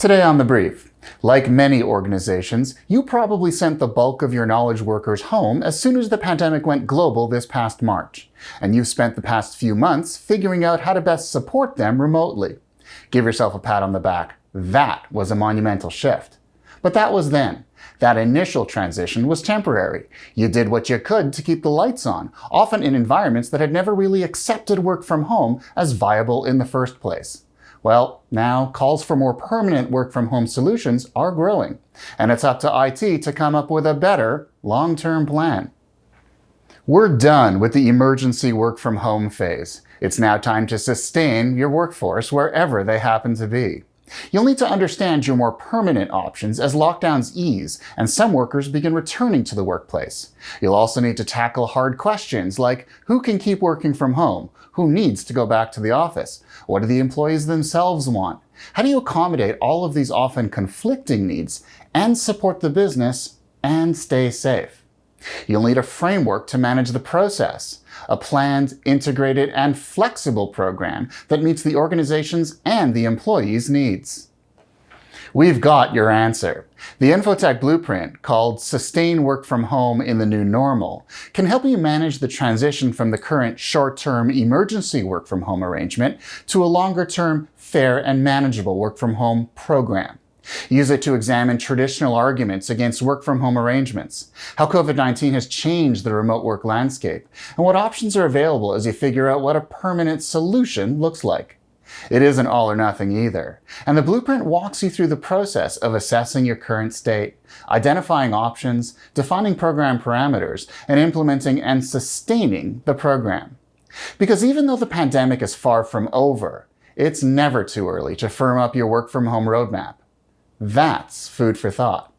Today on The Brief, like many organizations, you probably sent the bulk of your knowledge workers home as soon as the pandemic went global this past March, and you've spent the past few months figuring out how to best support them remotely. Give yourself a pat on the back. That was a monumental shift. But that was then. That initial transition was temporary. You did what you could to keep the lights on, often in environments that had never really accepted work from home as viable in the first place. Well, now calls for more permanent work-from-home solutions are growing, and it's up to IT to come up with a better, long-term plan. We're done with the emergency work-from-home phase. It's now time to sustain your workforce wherever they happen to be. You'll need to understand your more permanent options as lockdowns ease and some workers begin returning to the workplace. You'll also need to tackle hard questions like who can keep working from home? Who needs to go back to the office? What do the employees themselves want? How do you accommodate all of these often conflicting needs and support the business and stay safe? You'll need a framework to manage the process, a planned, integrated, and flexible program that meets the organization's and the employees' needs. We've got your answer. The Infotech Blueprint, called Sustain Work from Home in the New Normal, can help you manage the transition from the current short-term emergency work from home arrangement to a longer-term, fair and manageable work from home program. Use it to examine traditional arguments against work-from-home arrangements, how COVID-19 has changed the remote work landscape, and what options are available as you figure out what a permanent solution looks like. It isn't all or nothing either, and the blueprint walks you through the process of assessing your current state, identifying options, defining program parameters, and implementing and sustaining the program. Because even though the pandemic is far from over, it's never too early to firm up your work-from-home roadmap. That's food for thought.